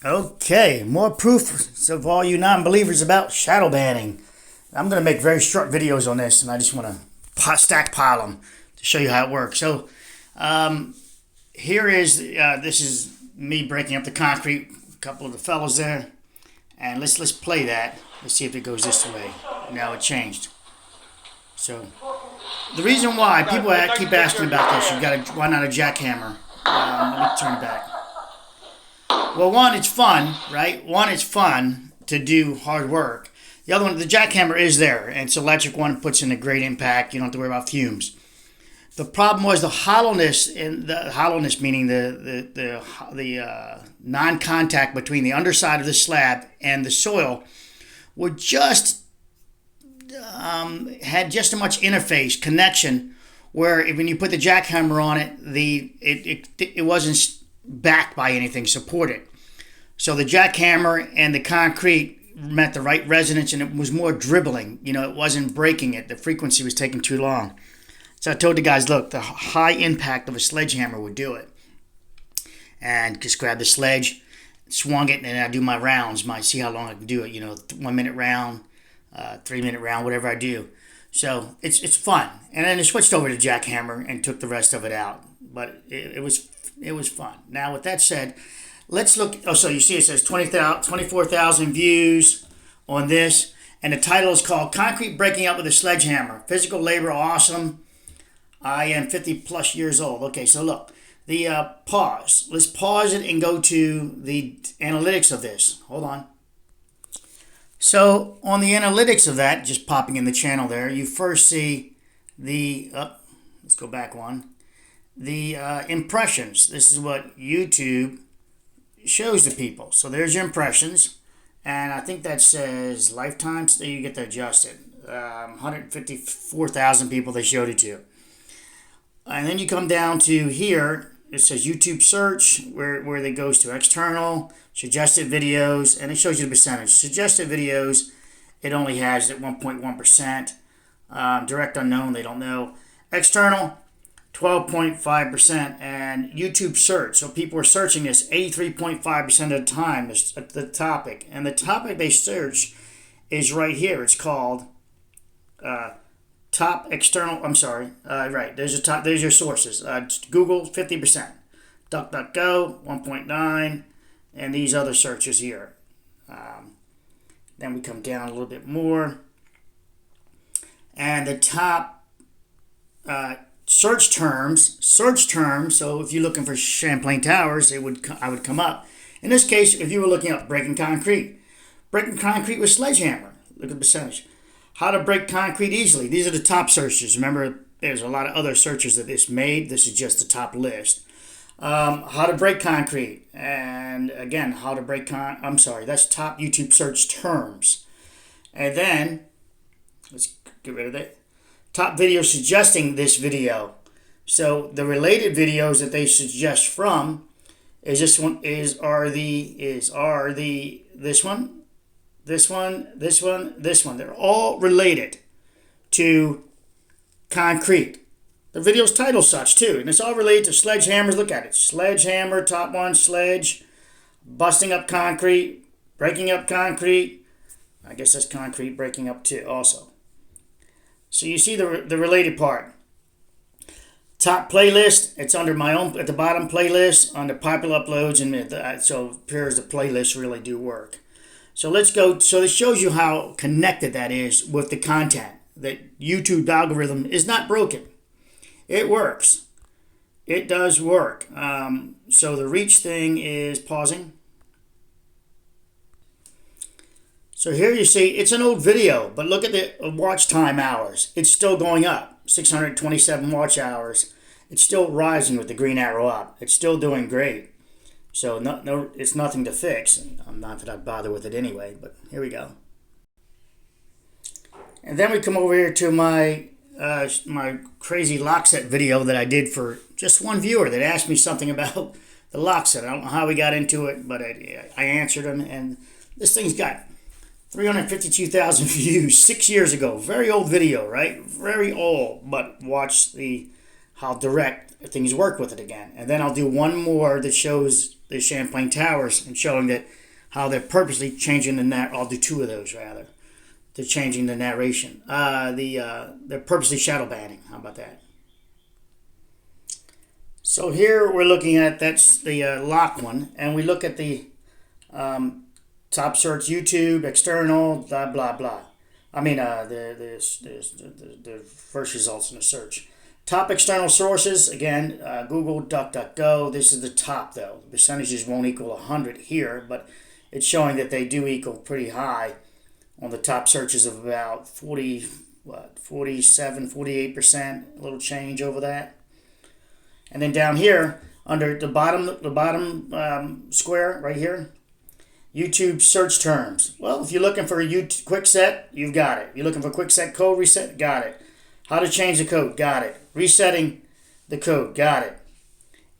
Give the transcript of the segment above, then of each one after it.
Okay, more proof of all you non-believers about shadow banning. I'm going to make very short videos on this, and I just want to stackpile them to show you how it works. So, here is this is me breaking up the concrete. A couple of the fellows there, and let's play that. Let's see if it goes this way. Now it changed. So, the reason why people keep asking about this, you've got to run out a jackhammer. Let me turn it back. Well, one, it's fun, right? One, it's fun to do hard work. The other one, the jackhammer is there, and it's electric one, puts in a great impact. You don't have to worry about fumes. The problem was the hollowness, meaning the non-contact between the underside of the slab and the soil, were just had just as much interface connection, where when you put the jackhammer on it, it wasn't backed by anything supported. So the jackhammer and the concrete met the right resonance, and it was more dribbling. It wasn't breaking it. The frequency was taking too long. So I told the guys, look, the high impact of a sledgehammer would do it. And just grab the sledge, swung it, and I do my rounds. See how long I can do it. 1 minute round, 3 minute round, whatever I do. So it's fun. And then I switched over to jackhammer and took the rest of it out. But it was fun. Now, with that said, let's look. Oh, so you see it says 24,000 views on this. And the title is called Concrete Breaking Up with a Sledgehammer. Physical labor awesome. I am 50 plus years old. Okay, so look. The pause. Let's pause it and go to the analytics of this. Hold on. So on the analytics of that, just popping in the channel there, you first see the, let's go back one. The impressions. This is what YouTube shows the people. So there's your impressions, and I think that says lifetime. So you get to adjust it. 154,000 people they showed it to, and then you come down to here. It says YouTube search, where it goes to external, suggested videos, and it shows you the percentage. Suggested videos, it only has at 1.1%. Direct unknown, they don't know. External, 12.5%, and YouTube search. So people are searching this 83.5% of the time, the topic. And the topic they search is right here. It's called top external, right. There's your sources. Google, 50%. DuckDuckGo, 1.9%, and these other searches here. Then we come down a little bit more. And the top search terms. So if you're looking for Champlain Towers, I would come up. In this case, if you were looking up breaking concrete with sledgehammer, look at the percentage. How to break concrete easily. These are the top searches. Remember, there's a lot of other searches that this made. This is just the top list. How to break concrete, and again, how to break that's top YouTube search terms. And then let's get rid of that. Top videos suggesting this video. So the related videos that they suggest from is this one, this one. They're all related to concrete. The video's title such too, and it's all related to sledgehammers. Look at it. Sledgehammer, top one, sledge, busting up concrete, breaking up concrete. I guess that's concrete breaking up too also. So you see the related part. Top playlist, it's under my own, at the bottom playlist, under popular uploads, and so it appears the playlists really do work. So let's go, so it shows you how connected that is with the content. That YouTube algorithm is not broken. It works. It does work. So the reach thing is pausing. So here you see, it's an old video, but look at the watch time hours. It's still going up, 627 watch hours. It's still rising with the green arrow up. It's still doing great. So no, it's nothing to fix. Not that I'd bother with it anyway, but here we go. And then we come over here to my crazy lock set video that I did for just one viewer that asked me something about the lock set. I don't know how we got into it, but I answered him, and this thing's got 352,000 views 6 years ago. Very old video, right? Very old, but watch how direct things work with it again. And then I'll do one more that shows the Champlain Towers and showing that how they're purposely changing the I'll do two of those rather. They're changing the narration. They're purposely shadow banning. How about that? So here we're looking at, that's the lock one, and we look at the top search, YouTube, external, blah blah blah. I mean the first results in the search. Top external sources, again, Google, DuckDuckGo. This is the top though. The percentages won't equal 100 here, but it's showing that they do equal pretty high on the top searches of about 47, 48%, a little change over that. And then down here, under the bottom square right here, YouTube search terms. Well, if you're looking for a quick set, you've got it. You're looking for quick set code reset, got it. How to change the code, got it. Resetting the code, got it.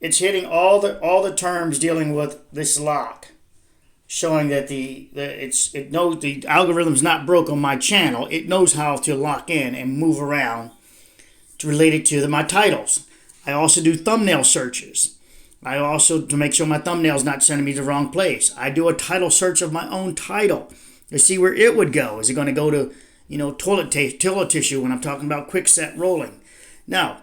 It's hitting all the terms dealing with this lock, showing that it knows the algorithm's not broke on my channel. It knows how to lock in and move around to relate it to my titles. I also do thumbnail searches. I also, to make sure my thumbnail's not sending me to the wrong place, I do a title search of my own title to see where it would go. Is it going to go to, toilet tissue when I'm talking about quick set rolling? No,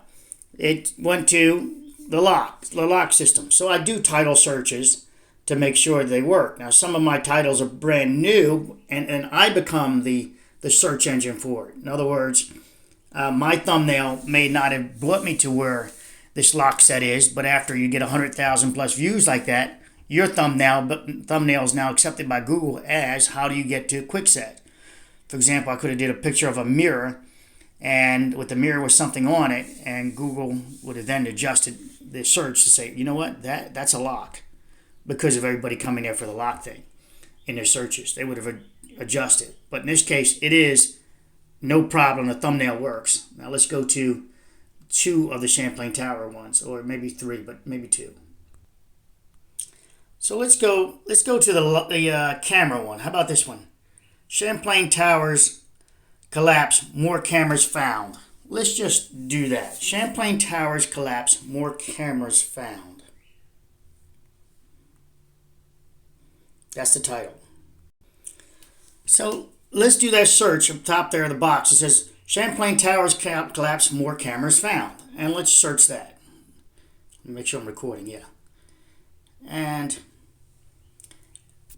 it went to the lock system. So I do title searches to make sure they work. Now, some of my titles are brand new, and I become the search engine for it. In other words, my thumbnail may not have brought me to where this lock set is, but after you get 100,000 plus views like that, your thumbnail is now accepted by Google as how do you get to Quickset. For example, I could have did a picture of a mirror, and with the mirror with something on it, and Google would have then adjusted the search to say, you know what, that's a lock, because of everybody coming there for the lock thing in their searches. They would have adjusted. But in this case, it is no problem. The thumbnail works. Now let's go to two of the Champlain Tower ones, or maybe three, but maybe two. So let's go to the camera one. How about this one? Champlain Towers collapse, more cameras found. Let's just do that. Champlain Towers collapse, more cameras found. That's the title. So let's do that search up top there in the box. It says Champlain Towers collapse, more cameras found. And let's search that. Make sure I'm recording, yeah. And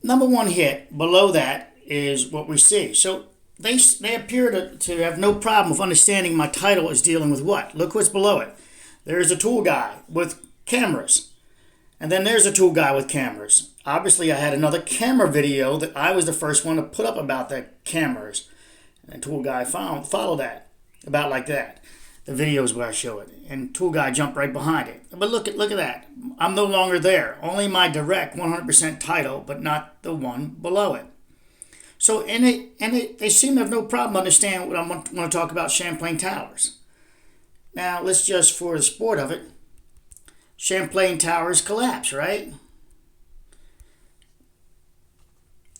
number one hit below that is what we see. So they appear to have no problem with understanding my title is dealing with what. Look what's below it. There's a tool guy with cameras. And then there's a tool guy with cameras. Obviously, I had another camera video that I was the first one to put up about the cameras. And tool guy followed that, about like that. The videos where I show it. And tool guy jumped right behind it. But look at that. I'm no longer there. Only my direct 100% title, but not the one below it. So, they seem to have no problem understanding what I want to talk about Champlain Towers. Now, let's just, for the sport of it, Champlain Towers collapse, right?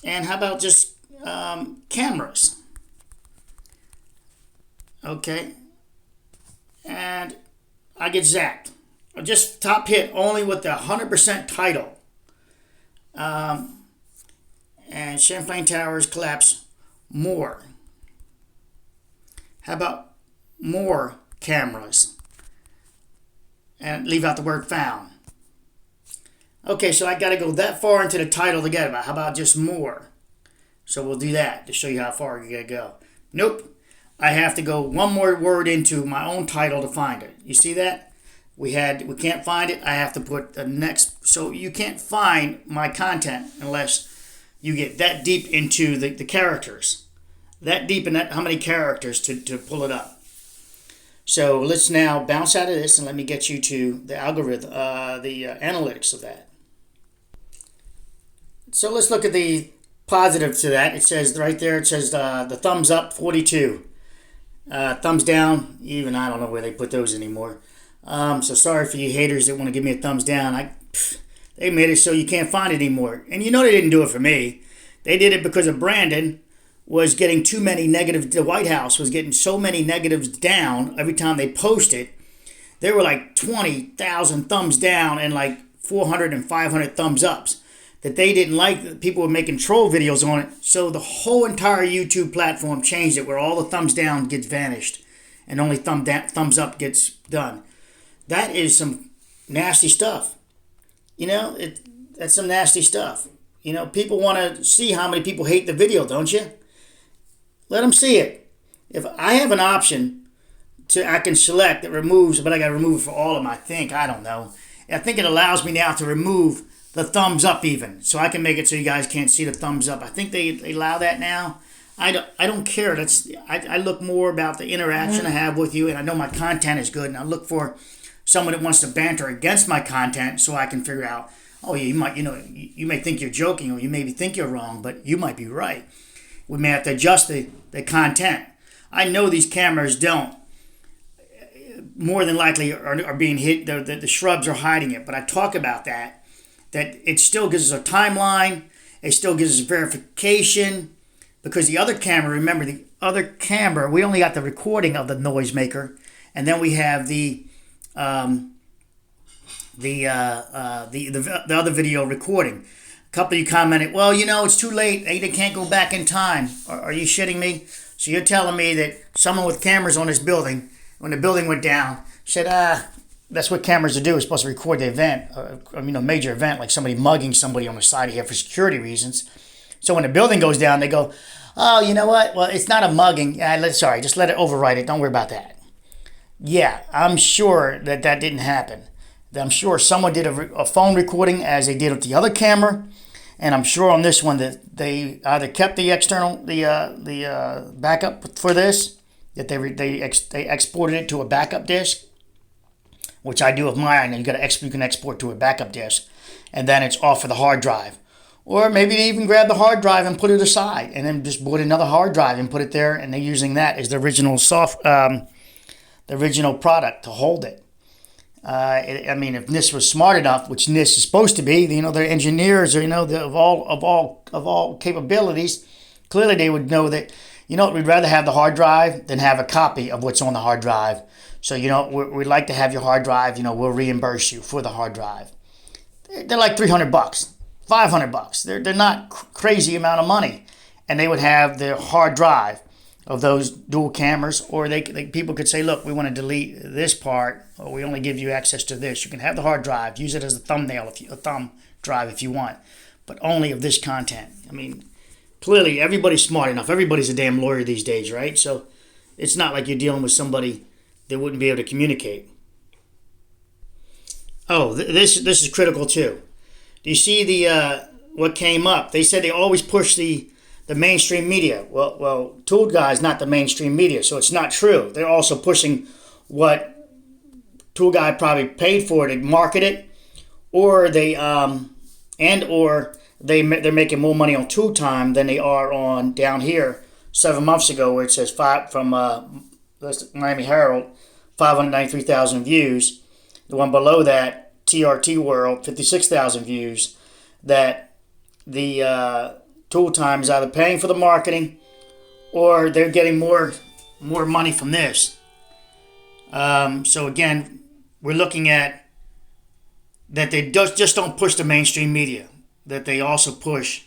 And how about just cameras? Okay. And I get zapped. Just top hit only with the 100% title. And Champlain Towers collapse more. How about more cameras? And leave out the word found. Okay, so I got to go that far into the title to get about. How about just more? So we'll do that to show you how far you got to go. Nope. I have to go one more word into my own title to find it. You see that? We can't find it. I have to put the next. So you can't find my content unless you get that deep into the characters. That deep in that how many characters to pull it up. So let's now bounce out of this and let me get you to the algorithm, the analytics of that. So let's look at the positive to that. It says right there, it says the thumbs up, 42. Thumbs down, even I don't know where they put those anymore. So sorry for you haters that want to give me a thumbs down. They made it so you can't find it anymore. And you know they didn't do it for me. They did it because of Brandon was getting too many negatives. The White House was getting so many negatives down every time they posted. There were like 20,000 thumbs down and like 400 and 500 thumbs ups. That they didn't like that people were making troll videos on it. So the whole entire YouTube platform changed it where all the thumbs down gets vanished and only thumbs up gets done. That is some nasty stuff. That's some nasty stuff. People want to see how many people hate the video, don't you? Let them see it. If I have an option I can select that removes, but I got to remove it for all of them, I don't know. I think it allows me now to remove the thumbs up even. So I can make it so you guys can't see the thumbs up. I think they allow that now. I don't care. I look more about the interaction I have with you, and I know my content is good, and I look for someone that wants to banter against my content so I can figure out, oh yeah, you may think you're joking or you maybe think you're wrong, but you might be right. We may have to adjust the content. I know these cameras don't. More than likely are being hit. The shrubs are hiding it, but I talk about that it still gives us a timeline. It still gives us verification because the other camera, remember the other camera, we only got the recording of the noisemaker, and then we have the other video recording. A couple of you commented, well, it's too late. They can't go back in time. Are you shitting me? So you're telling me that someone with cameras on this building, when the building went down, said, that's what cameras do. It's supposed to record the event, a major event, like somebody mugging somebody on the side here for security reasons. So when the building goes down, they go, oh, you know what? Well, it's not a mugging. Sorry, just let it overwrite it. Don't worry about that. Yeah, I'm sure that didn't happen. I'm sure someone did a phone recording as they did with the other camera, and I'm sure on this one that they either kept the external backup for this, that they exported it to a backup disk, which I do with mine. You can export to a backup disk, and then it's off of the hard drive. Or maybe they even grab the hard drive and put it aside, and then just bought another hard drive and put it there, and they're using that as the original the original product to hold it. If NIST was smart enough, which NIST is supposed to be, their engineers, of all capabilities, clearly they would know that, we'd rather have the hard drive than have a copy of what's on the hard drive. So, we'd like to have your hard drive, we'll reimburse you for the hard drive. They're like $300, $500. They're not crazy amount of money. And they would have the hard drive of those dual cameras, or people could say, look, we want to delete this part, or we only give you access to this. You can have the hard drive, use it as a thumb drive if you want, but only of this content. Clearly everybody's smart enough. Everybody's a damn lawyer these days, right? So it's not like you're dealing with somebody that wouldn't be able to communicate. Oh, this is critical too. Do you see the what came up? They said they always push the mainstream media. Well, Tool Guy is not the mainstream media, so it's not true. They're also pushing what Tool Guy probably paid for to market it, or they're making more money on Tool Time than they are on down here 7 months ago, where it says from Miami Herald, 593,000 views. The one below that, TRT World, 56,000 views. That the Tool Time is either paying for the marketing or they're getting more money from this. So again, we're looking at that they just don't push the mainstream media, that they also push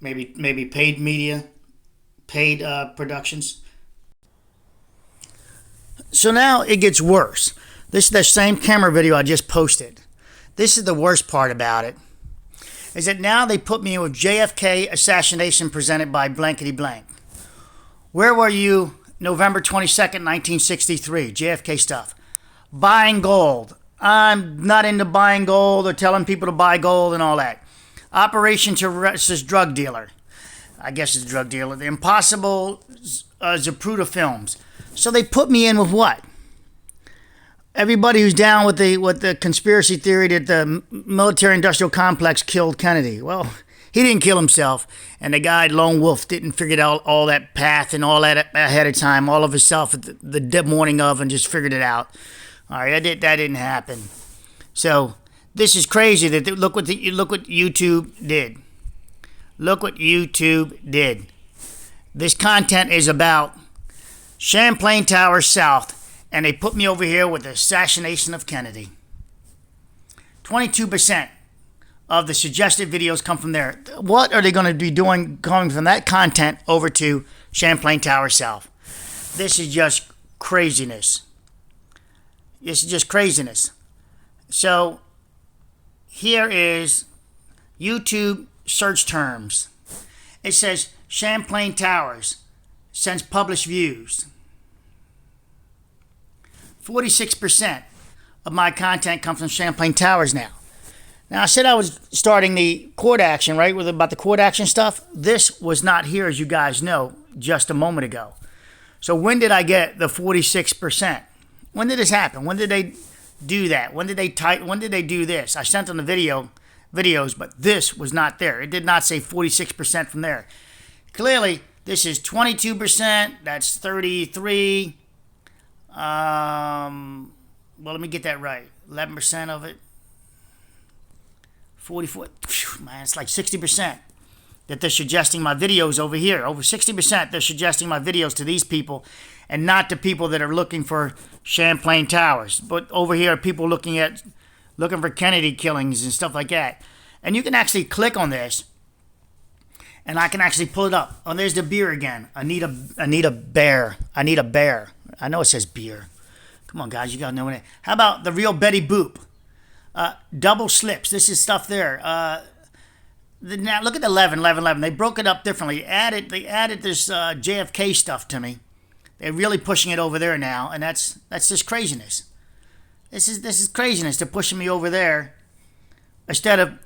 maybe paid media, paid productions. So now it gets worse. This is the same camera video I just posted. This is the worst part about it, is that now they put me in with JFK assassination presented by blankety blank. Where were you November 22nd, 1963? JFK stuff. Buying gold. I'm not into buying gold or telling people to buy gold and all that. Operation to arrest this drug dealer. I guess it's a drug dealer. The Impossible Zapruder films. So they put me in with what? Everybody who's down with the conspiracy theory that the military-industrial complex killed Kennedy. Well, he didn't kill himself, and the guy, Lone Wolf, didn't figure out all that path and all that ahead of time, all of himself at the morning of, and just figured it out. All right, that didn't happen. So this is crazy. Look what YouTube did. Look what YouTube did. This content is about Champlain Tower South, and they put me over here with the assassination of Kennedy. 22% of the suggested videos come from there. What are they going to be doing going from that content over to Champlain Tower South? This is just craziness. This is just craziness. So here is YouTube search terms. It says Champlain Towers since published views. 46% of my content comes from Champlain Towers now. Now, I said I was starting the court action, right, about the court action stuff. This was not here, as you guys know, just a moment ago. So when did I get the 46%? When did this happen? When did they do that? When did they do this? I sent them the videos, but this was not there. It did not say 46% from there. Clearly, this is 22%. That's 33. Well, let me get that right. 11% of it. 44. Phew, man, it's like 60% that they're suggesting my videos over here. Over 60% they're suggesting my videos to these people and not to people that are looking for Champlain Towers. But over here, people looking for Kennedy killings and stuff like that. And you can actually click on this, and I can actually pull it up. Oh, there's the beer again. I need a bear. I need a bear. I know it says beer. Come on, guys, you gotta know it. How about the real Betty Boop? Double slips. This is stuff there. Now look at the 11. They broke it up differently. They added this JFK stuff to me. They're really pushing it over there now, and that's just craziness. This is craziness. They're pushing me over there instead of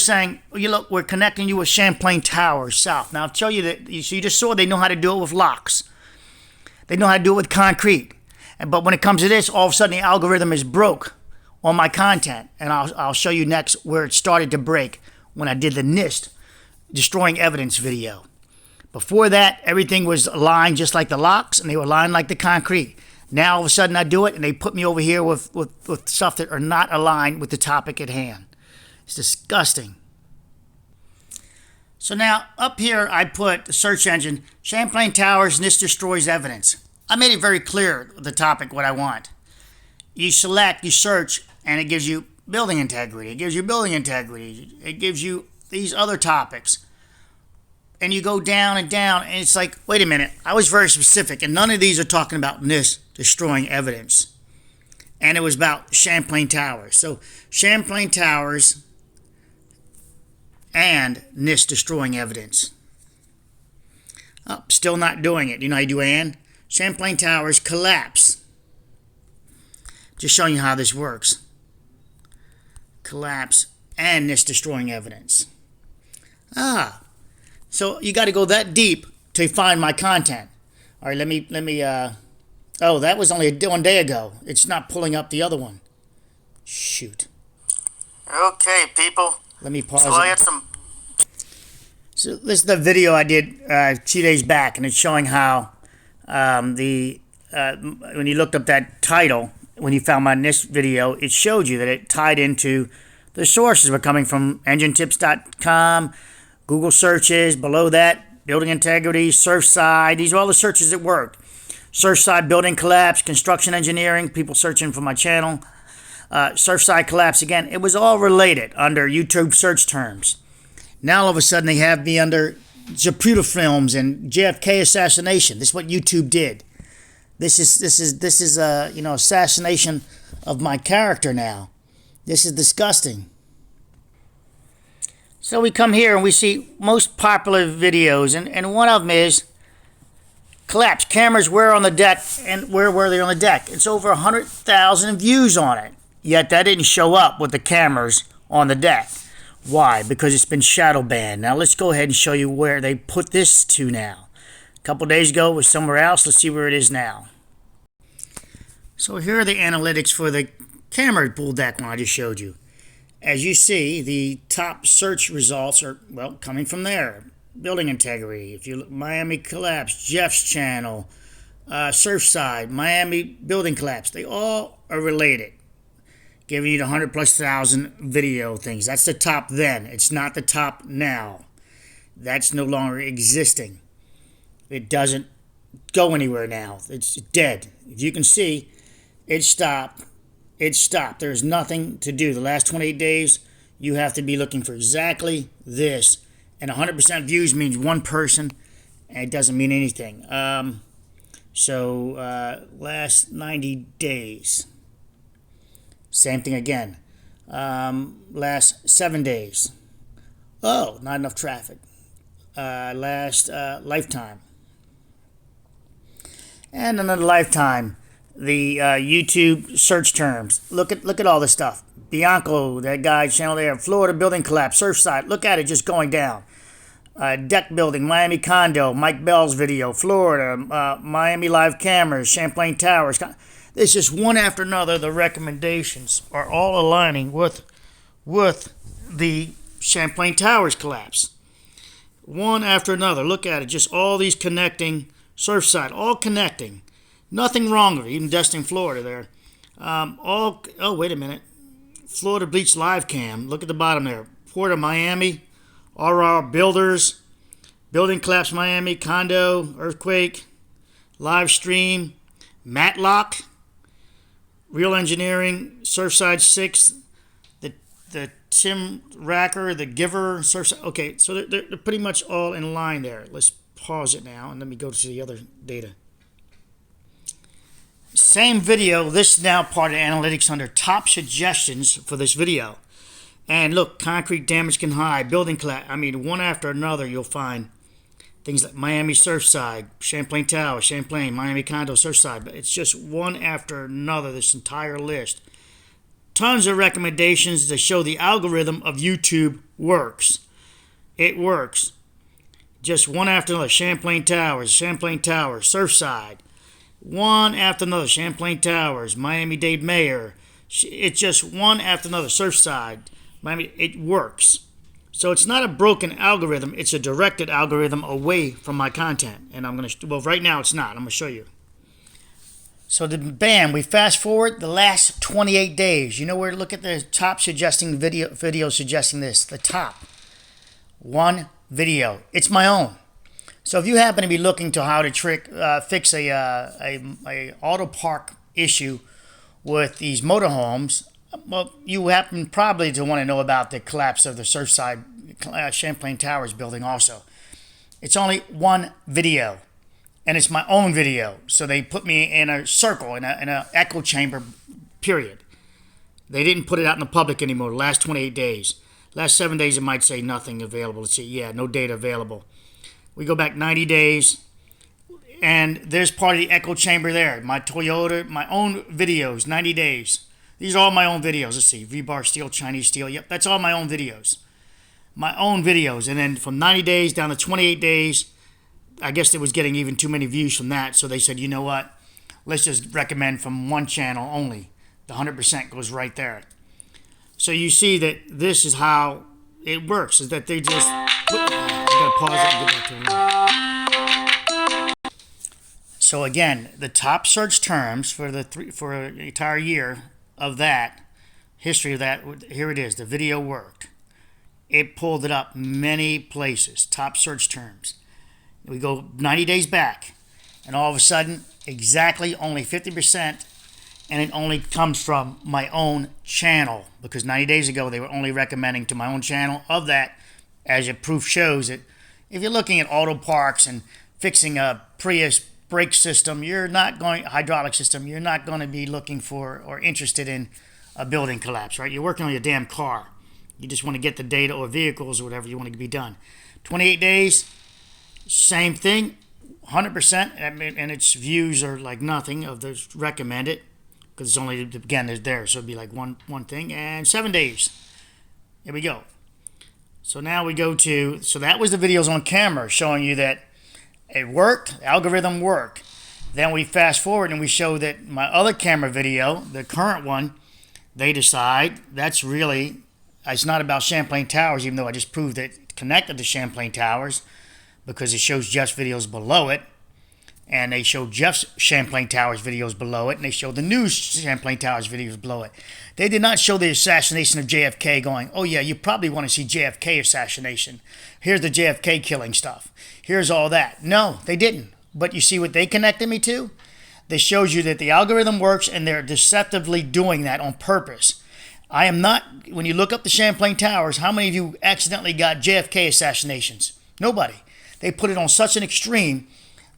saying, oh, you look, we're connecting you with Champlain Towers South. Now I'll tell you that. So you just saw they know how to do it with locks. They know how to do it with concrete. But when it comes to this, all of a sudden the algorithm is broke on my content, and I'll show you next where it started to break when I did the NIST destroying evidence video. Before that, everything was aligned just like the locks, and they were aligned like the concrete. Now all of a sudden I do it, and they put me over here with stuff that are not aligned with the topic at hand. It's disgusting. So now up here I put the search engine, Champlain Towers, NIST destroys evidence. I made it very clear the topic, what I want. You select, you search, and it gives you building integrity. It gives you building integrity. It gives you these other topics. And you go down and down, and it's like, wait a minute, I was very specific, and none of these are talking about NIST destroying evidence. And it was about Champlain Towers. So Champlain Towers and NIST destroying evidence. Oh, still not doing it. You know how you do and? Champlain Towers collapse. Just showing you how this works. Collapse and NIST destroying evidence. So you got to go that deep to find my content. All right, let me. Oh, that was only 1 day ago. It's not pulling up the other one. Shoot. Okay, people. Let me pause. So I had some. So this is the video I did 2 days back, and it's showing how when you looked up that title, when you found my NIST video, it showed you that it tied into the sources were coming from enginetips.com, Google searches. Below that, building integrity, Surfside. These are all the searches that worked. Surfside building collapse, construction engineering, people searching for my channel. Surfside collapse again. It was all related under YouTube search terms. Now all of a sudden they have me under Zapruder films and JFK assassination. This is what YouTube did. This is assassination of my character now. This is disgusting. So we come here and we see most popular videos, and one of them is collapse. Cameras were on the deck, and where were they on the deck? It's over 100,000 views on it. Yet that didn't show up with the cameras on the deck. Why? Because it's been shadow banned. Now let's go ahead and show you where they put this to now. A couple days ago it was somewhere else. Let's see where it is now. So here are the analytics for the camera pool deck one I just showed you. As you see, the top search results are, well, coming from there. Building integrity. If you look, Miami collapse, Jeff's channel, Surfside, Miami building collapse. They all are related. Giving you the 100,000+ video things. That's the top then. It's not the top now. That's no longer existing. It doesn't go anywhere now. It's dead. As you can see, it stopped it stopped. There's nothing to do. The last 28 days, you have to be looking for exactly this. And 100% views means one person, and it doesn't mean anything. Last 90 days. Same thing again. Last 7 days. Oh, not enough traffic. Last lifetime. And another lifetime. The YouTube search terms. Look at all this stuff. Bianco, that guy's channel there. Florida building collapse, Surfside. Look at it just going down. Deck building, Miami condo, Mike Bell's video, Florida, Miami live cameras, Champlain Towers. It's just one after another. The recommendations are all aligning with the Champlain Towers collapse. One after another. Look at it. Just all these connecting. Surfside, all connecting. Nothing wrong with it. Even Destin, Florida there. Oh, wait a minute. Florida Beach live cam. Look at the bottom there. Port of Miami. RR Builders. Building collapse Miami. Condo. Earthquake. Live stream. Matlock. Real Engineering. Surfside 6. The Tim Racker. The Giver. Surfside. Okay, so they're pretty much all in line there. Let's pause it now and let me go to the other data. Same video. This is now part of analytics under top suggestions for this video. And look, concrete damage can hide, building collapse. I mean, one after another, you'll find things like Miami Surfside, Champlain Tower, Champlain, Miami Condo, Surfside. But it's just one after another, this entire list. Tons of recommendations to show the algorithm of YouTube works. It works. Just one after another. Champlain Towers, Surfside. One after another. Champlain Towers, Miami-Dade Mayor. It's just one after another. Surfside, Miami. It works. So it's not a broken algorithm. It's a directed algorithm away from my content. And I'm going to, well, right now it's not. I'm going to show you. So bam, we fast forward the last 28 days. You know where to look at the top suggesting video suggesting this. The top. One video. It's my own. So if you happen to be looking to how to fix a auto park issue with these motorhomes, well, you happen probably to want to know about the collapse of the Surfside Champlain Towers building also. It's only one video, and it's my own video. So they put me in a circle, in an echo chamber, period. They didn't put it out in the public anymore the last 28 days. Last 7 days, it might say nothing available. Let's see, yeah, no data available. We go back 90 days, and there's part of the echo chamber there. My Toyota, my own videos, 90 days. These are all my own videos. Let's see, rebar steel, Chinese steel. Yep, that's all my own videos. My own videos. And then from 90 days down to 28 days, I guess it was getting even too many views from that. So they said, you know what? Let's just recommend from one channel only. The 100% goes right there. So you see that this is how it works, is that they just... I gotta pause it and get back to it. So again, the top search terms for an entire year of that, history of that, here it is, the video worked. It pulled it up many places, top search terms. We go 90 days back, and all of a sudden, exactly only 50%, and it only comes from my own channel, because 90 days ago they were only recommending to my own channel. Of that, as your proof shows, it if you're looking at auto parks and fixing a Prius brake system, hydraulic system, you're not going to be looking for or interested in a building collapse, right? You're working on your damn car. You just want to get the data or vehicles or whatever you want to be done. 28 days, same thing, 100%, and its views are like nothing of those recommended, because it's only, again, they're there, so it'd be like one thing. And 7 days, here we go. So now we go to, so that was the videos on camera showing you that it worked, the algorithm worked. Then we fast forward and we show that my other camera video, the current one, they decide that's really, it's not about Champlain Towers, even though I just proved it connected to Champlain Towers, because it shows Jeff's videos below it. And they show Jeff's Champlain Towers videos below it, and they show the new Champlain Towers videos below it. They did not show the assassination of JFK going, oh yeah, you probably want to see JFK assassination. Here's the JFK killing stuff. Here's all that. No, they didn't. But you see what they connected me to? This shows you that the algorithm works and they're deceptively doing that on purpose. I am not, when you look up the Champlain Towers, how many of you accidentally got JFK assassinations? Nobody. They put it on such an extreme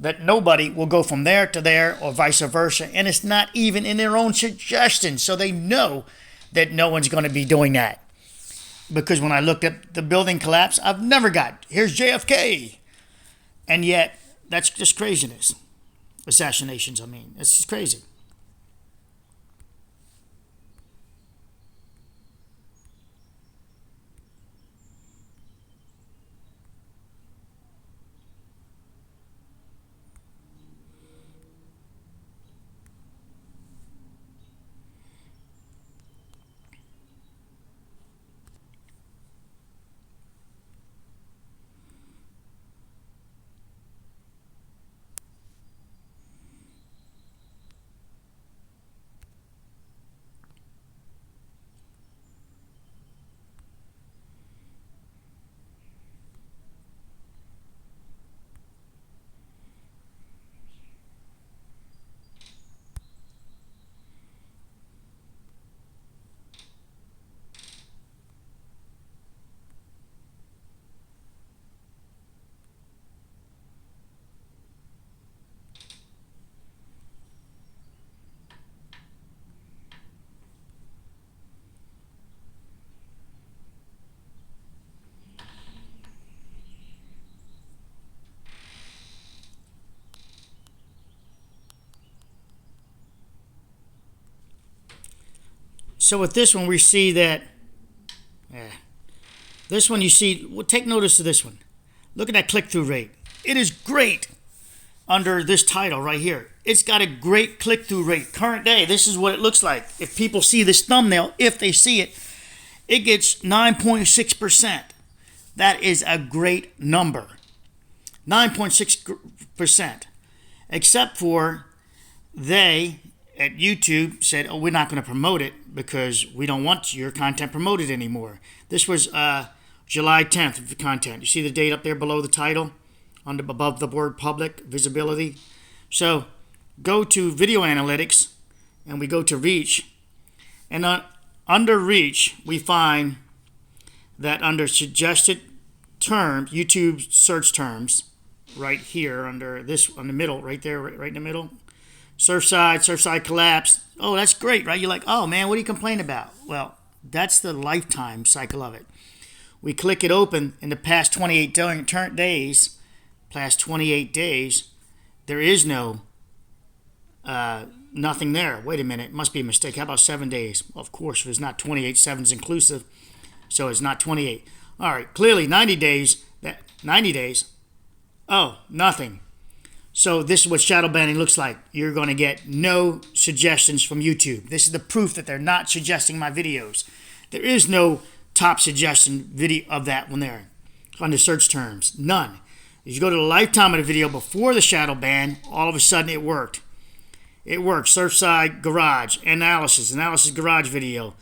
that nobody will go from there to there or vice versa. And it's not even in their own suggestions. So they know that no one's going to be doing that. Because when I looked at the building collapse, I've never got, here's JFK. And yet, that's just craziness. Assassinations, I mean. It's just crazy. So with this one, we see that, this one you see, well, take notice of this one. Look at that click-through rate. It is great under this title right here. It's got a great click-through rate. Current day, this is what it looks like. If people see this thumbnail, if they see it, it gets 9.6%. That is a great number. 9.6%. Except for they at YouTube said, oh, we're not going to promote it because we don't want your content promoted anymore. This was July 10th of the content. You see the date up there below the title, above the word public, visibility. So go to video analytics and we go to reach. And under reach, we find that under suggested terms, YouTube search terms, right here under this, on the middle, right there, right in the middle, Surfside collapse. Oh, that's great, right? You're like, oh man, what are you complaining about? Well, that's the lifetime cycle of it. We click it open in the past 28 days, there is no nothing there. Wait a minute, it must be a mistake. How about 7 days? Well, of course, if it's not 28, 7's inclusive, so it's not 28. All right, clearly 90 days. Oh, nothing. So this is what shadow banning looks like. You're going to get no suggestions from YouTube. This is the proof that they're not suggesting my videos. There is no top suggestion video of that one there under search terms. None. If you go to the lifetime of the video before the shadow ban, all of a sudden it worked. It worked. Surfside Garage, analysis garage video.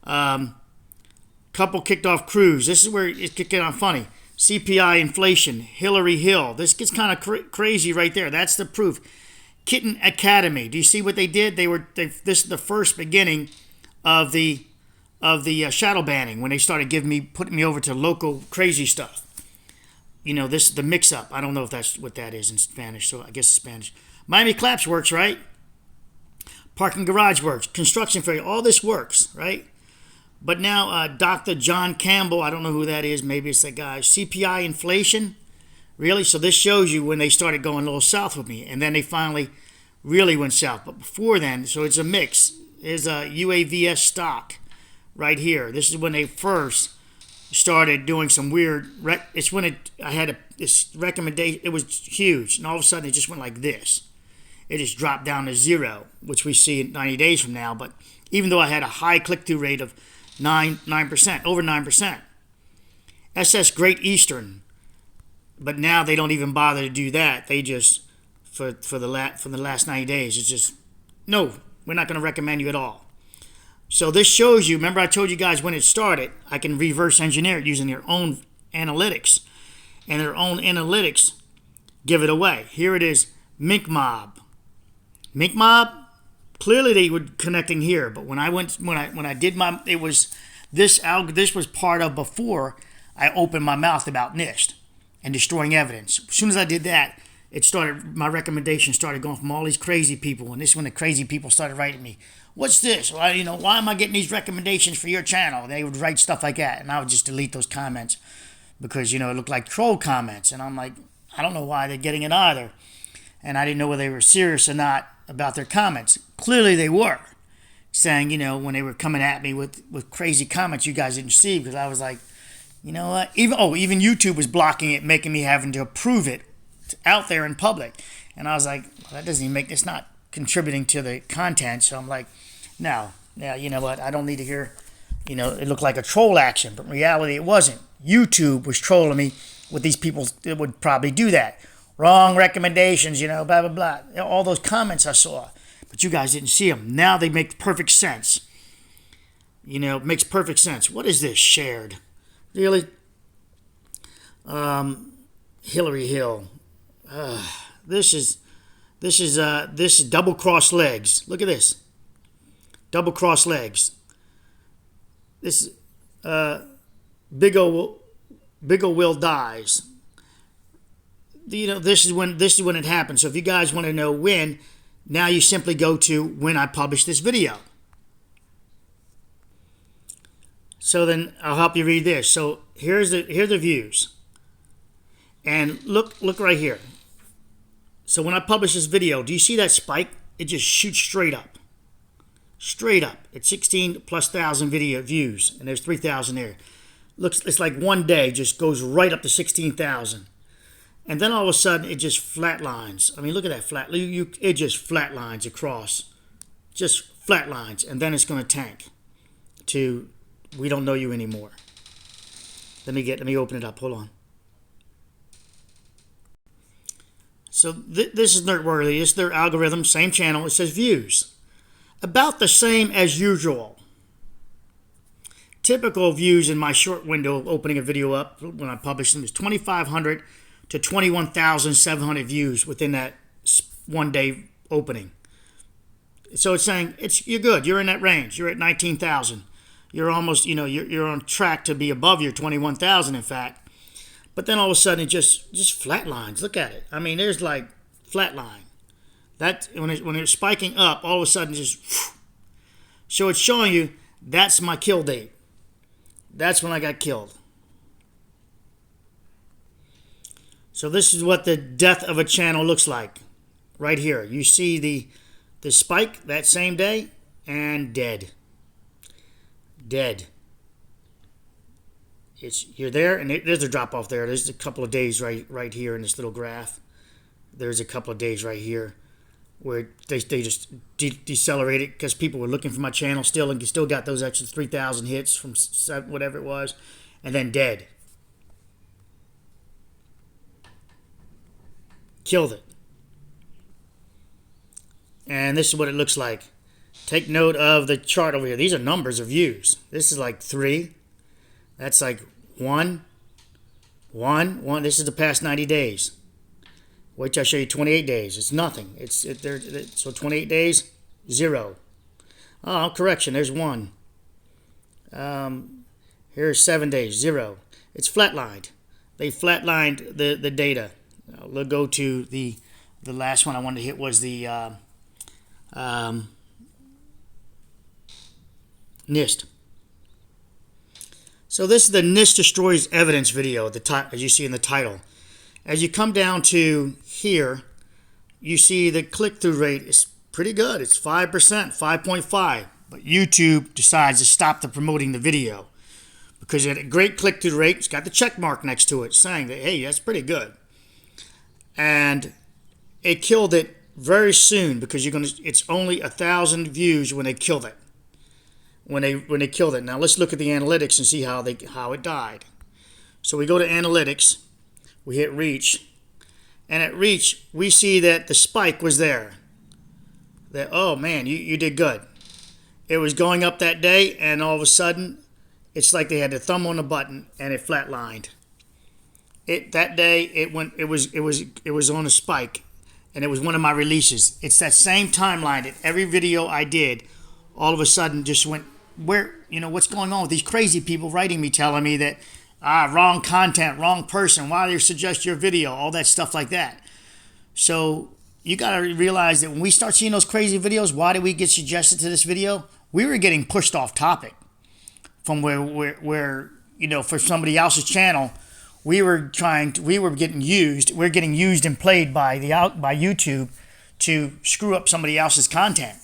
Couple kicked off cruise. This is where it could get on funny. CPI inflation, Hillary Hill. This gets kind of crazy right there. That's the proof. Kitten Academy. Do you see what they did? This is the first beginning of the shadow banning when they started putting me over to local crazy stuff. You know, this is the mix-up. I don't know if that's what that is in Spanish, so I guess it's Spanish. Miami Collapse works, right? Parking garage works. Construction failure. All this works, right? But now Dr. John Campbell, I don't know who that is. Maybe it's that guy. CPI inflation. Really? So this shows you when they started going a little south with me. And then they finally really went south. But before then, so it's a mix. There's a UAVS stock right here. This is when they first started doing some weird... It's when I had this recommendation. It was huge. And all of a sudden, it just went like this. It just dropped down to 0, which we see in 90 days from now. But even though I had a high click-through rate of 9%, over 9%. SS Great Eastern. But now they don't even bother to do that. They just, for the last 90 days, it's just, no, we're not going to recommend you at all. So this shows you, remember I told you guys when it started, I can reverse engineer it using their own analytics. And their own analytics give it away. Here it is, Mink Mob. Mink Mob, clearly they were connecting here, but when I did my, it was this was part of before I opened my mouth about NIST and destroying evidence. As soon as I did that, my recommendation started going from all these crazy people, and this is when the crazy people started writing me, what's this? Why am I getting these recommendations for your channel? They would write stuff like that, and I would just delete those comments because, it looked like troll comments, and I'm like, I don't know why they're getting it either. And I didn't know whether they were serious or not about their comments. Clearly they were, saying, when they were coming at me with crazy comments you guys didn't see, because I was like, you know what? Even YouTube was blocking it, making me having to approve it out there in public. And I was like, well, that doesn't even it's not contributing to the content. So I'm like, no, you know what? I don't need to hear, it looked like a troll action, but in reality it wasn't. YouTube was trolling me with these people that would probably do that. Wrong recommendations, blah, blah, blah. All those comments I saw. But you guys didn't see them. Now they make perfect sense. It makes perfect sense. What is this shared? Really? Hillary Hill. This is double cross legs. Look at this. Double cross legs. This Big O Will dies. This is when it happened. So if you guys want to know when, now you simply go to when I published this video. So then I'll help you read this. So here are the views. And look right here. So when I publish this video, do you see that spike? It just shoots straight up. Straight up. It's 16,000+ video views, and there's 3,000 there. It's like one day just goes right up to 16,000. And then all of a sudden, it just flatlines. I mean, look at that it just flatlines across. Just flatlines. And then it's going to tank to, we don't know you anymore. Let me open it up. Hold on. So this is noteworthy. It's their algorithm, same channel. It says views. About the same as usual. Typical views in my short window of opening a video up when I publish them is 2,500 to 21,700 views within that one day opening. So it's saying you're good. You're in that range. You're at 19,000. You're almost, you're on track to be above your 21,000, in fact. But then all of a sudden it just flatlines. Look at it. I mean, there's like flatline. That when it's spiking up, all of a sudden just. So it's showing you that's my kill date. That's when I got killed. So this is what the death of a channel looks like. Right here. You see the spike that same day and dead. Dead. You're there, and there's a drop off there. There's a couple of days right here in this little graph. There's a couple of days right here where they just decelerated because people were looking for my channel still and still got those extra 3,000 hits from whatever it was, and then dead. Killed it. And this is what it looks like. Take note of the chart over here. These are numbers of views. This is like 3. That's like 1. This is the past 90 days. Wait till I show you 28 days. It's nothing. So 28 days, 0. Oh, correction. There's 1. Here's 7 days, 0. It's flatlined. They flatlined the data. We'll go to the last one I wanted to hit was the NIST. So this is the NIST destroys evidence video, as you see in the title. As you come down to here, you see the click-through rate is pretty good. It's 5%, 5.5. But YouTube decides to stop the promoting the video because it had a great click-through rate. It's got the check mark next to it saying that, hey, that's pretty good. And it killed it very soon because it's only 1,000 views when they killed it. When they killed it. Now let's look at the analytics and see how it died. So we go to analytics, we hit reach, and at reach we see that the spike was there. That, oh man, you did good. It was going up that day, and all of a sudden it's like they had their thumb on the button and it flatlined. That day it was on a spike, and it was one of my releases. It's that same timeline that every video I did all of a sudden just went, what's going on with these crazy people writing me, telling me that, wrong content, wrong person, why do you suggest your video, all that stuff like that. So you got to realize that when we start seeing those crazy videos, why did we get suggested to this video? We were getting pushed off topic from where for somebody else's channel. We're getting used and played by YouTube to screw up somebody else's content,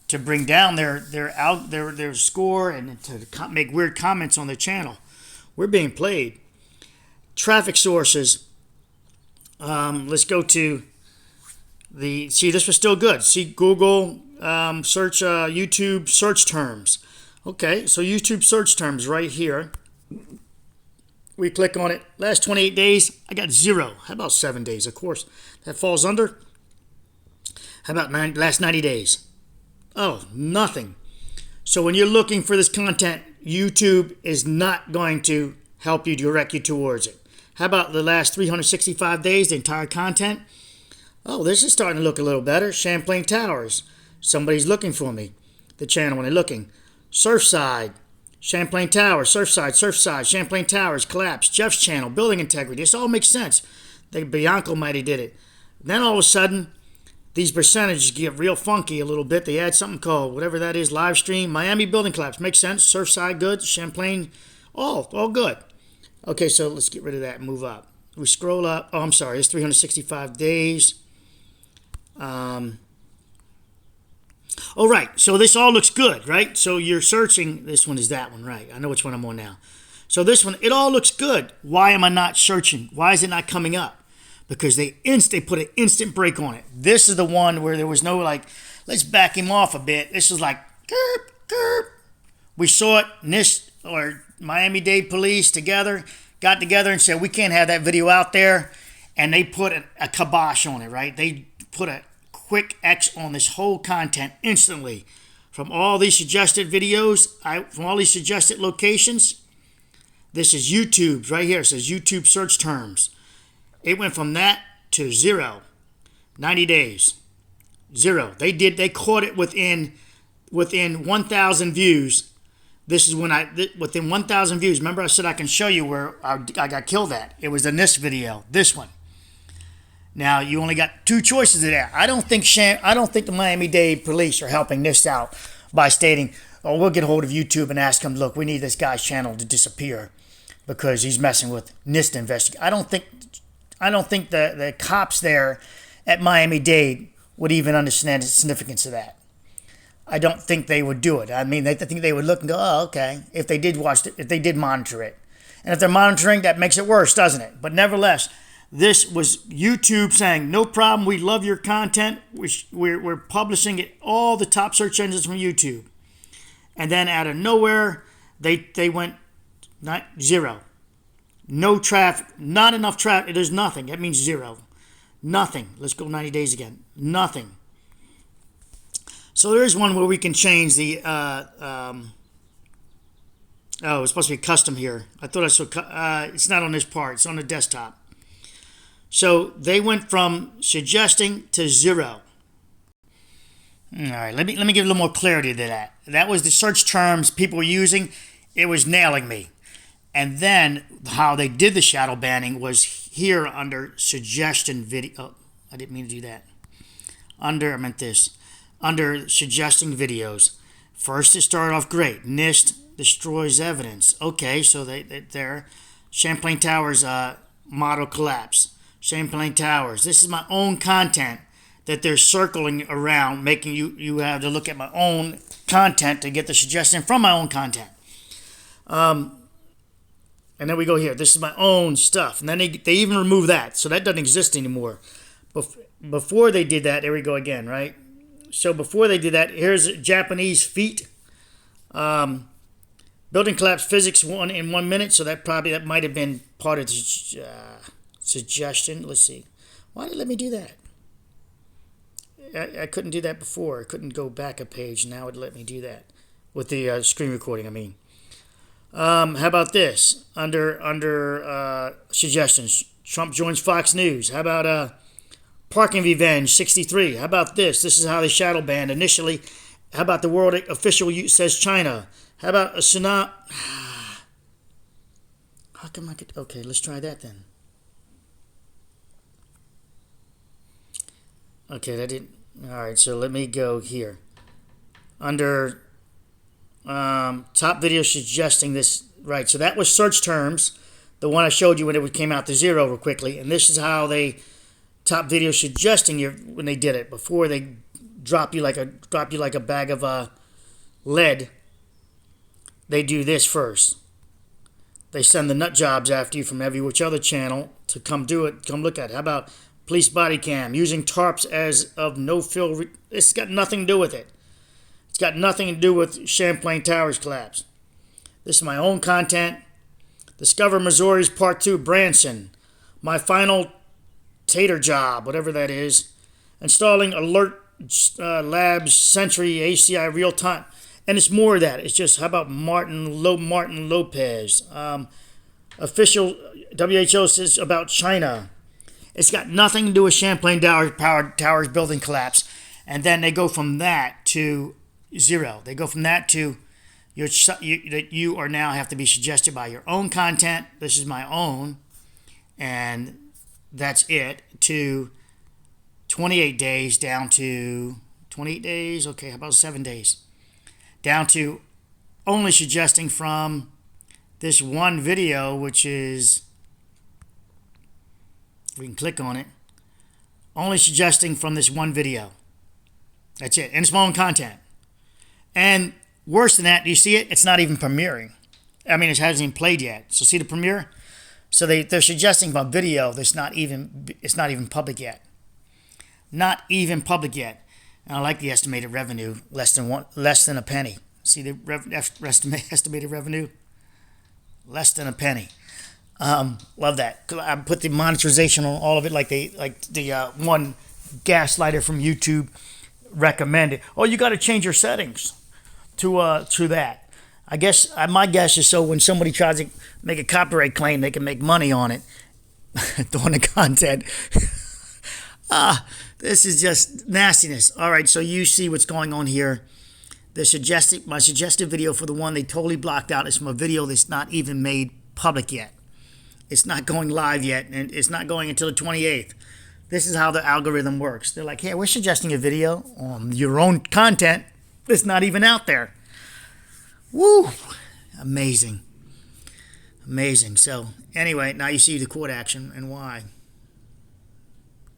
to bring down their score, and to make weird comments on their channel. We're being played. Traffic sources. Let's go to this was still good. See, Google search, YouTube search terms. Okay, so YouTube search terms right here. We click on it. Last 28 days, I got 0. How about 7 days? Of course, that falls under. How about last 90 days? Oh, nothing. So when you're looking for this content, YouTube is not going to help you, direct you towards it. How about the last 365 days, the entire content? Oh, this is starting to look a little better. Champlain Towers. Somebody's looking for me. The channel when they're looking. Surfside. Champlain Towers. Surfside. Champlain Towers. Collapse. Jeff's channel. Building integrity. This all makes sense. Bianco might have did it. Then all of a sudden, these percentages get real funky a little bit. They add something called, whatever that is, live stream. Miami building collapse. Makes sense. Surfside, good. Champlain, all good. Okay, so let's get rid of that and move up. We scroll up. Oh, I'm sorry. It's 365 days. All right. So this all looks good, right? So you're searching. This one is that one, right? I know which one I'm on now. So this one, it all looks good. Why am I not searching? Why is it not coming up? Because they put an instant break on it. This is the one where there was no let's back him off a bit. This is like, kerp. We saw it, NIST or Miami-Dade police got together and said, we can't have that video out there. And they put a kibosh on it, right? They put a quick X on this whole content instantly. From all these suggested videos, from all these suggested locations, this is YouTube's right here. It says YouTube search terms. It went from that to 0. 90 days. 0. They caught it within 1,000 views. This is when within 1,000 views. Remember I said I can show you where I got killed at. It was the NIST video. This one. Now you only got 2 choices of that. I don't think the Miami-Dade police are helping NIST out by stating, "Oh, we'll get hold of YouTube and ask them, look, we need this guy's channel to disappear because he's messing with NIST investigation." I don't think the cops there at Miami-Dade would even understand the significance of that. I don't think they would do it. I mean, I think they would look and go, "Oh, okay." If they did watch it, if they did monitor it, and if they're monitoring, that makes it worse, doesn't it? But nevertheless, this was YouTube saying, "No problem. We love your content. We're publishing it all the top search engines from YouTube." And then out of nowhere, they went 0. No traffic, not enough traffic. There's nothing. That means 0. Nothing. Let's go 90 days again. Nothing. So there is one where we can change the, it's supposed to be custom here. I thought I saw, it's not on this part. It's on the desktop. So they went from suggesting to 0. All right, let me give a little more clarity to that. That was the search terms people were using. It was nailing me. And then how they did the shadow banning was here under suggestion video. Oh, I didn't mean to do that. Under suggesting videos. First, it started off great. NIST destroys evidence. Okay, so they're Champlain Towers model collapse. Champlain Towers. This is my own content that they're circling around, making you have to look at my own content to get the suggestion from my own content. And then we go here. This is my own stuff. And then they even remove that. So that doesn't exist anymore. Before they did that, there we go again, right? So before they did that, here's Japanese feet. Building collapse physics in 1 minute. So that might have been part of the suggestion. Let's see. Why did it let me do that? I couldn't do that before. I couldn't go back a page. Now it let me do that. With the screen recording, I mean. How about this? Under suggestions, Trump joins Fox News. How about Parking Revenge 63. How about this? This is how they shadow banned initially. How about the world official says China? How about a tsunami? How come I could? Okay, let's try that then. Okay, that didn't. All right, so let me go here. Under top video suggesting this. Right, so that was search terms. The one I showed you when it came out to 0 real quickly. And this is how they top video suggesting you when they did it. Before they drop you like a bag of lead. They do this first. They send the nut jobs after you from every which other channel to come do it, come look at it. How about police body cam using tarps as of no fill? It's got nothing to do with it. It's got nothing to do with Champlain Towers collapse. This is my own content. Discover Missouri's Part 2, Branson. My final tater job, whatever that is. Installing Alert Labs Sentry ACI real time. And it's more of that. It's just, how about Martin Lopez? Official WHO says about China. It's got nothing to do with Champlain Towers building collapse. And then they go from that to 0. They go from that to that you are now have to be suggested by your own content. This is my own. And that's it. To 28 days down to 28 days. Okay, how about 7 days? Down to only suggesting from this one video, which is, we can click on it, only suggesting from this one video. That's it. And it's my own content. And worse than that, do you see it? It's not even premiering. I mean, it hasn't even played yet. So see the premiere? So they're suggesting from a video that's not even public yet. Not even public yet. And I like the estimated revenue, less than a penny. See the estimated revenue? Less than a penny. Love that. I put the monetization on all of it, like the one gaslighter from YouTube recommended. Oh, you got to change your settings to that. I guess my guess is so when somebody tries to make a copyright claim, they can make money on it doing the content. This is just nastiness. All right, so you see what's going on here. My suggested video for the one they totally blocked out is from a video that's not even made public yet. It's not going live yet, and it's not going until the 28th. This is how the algorithm works. They're like, hey, we're suggesting a video on your own content that's not even out there. Woo! Amazing. Amazing. So, anyway, now you see the court action and why.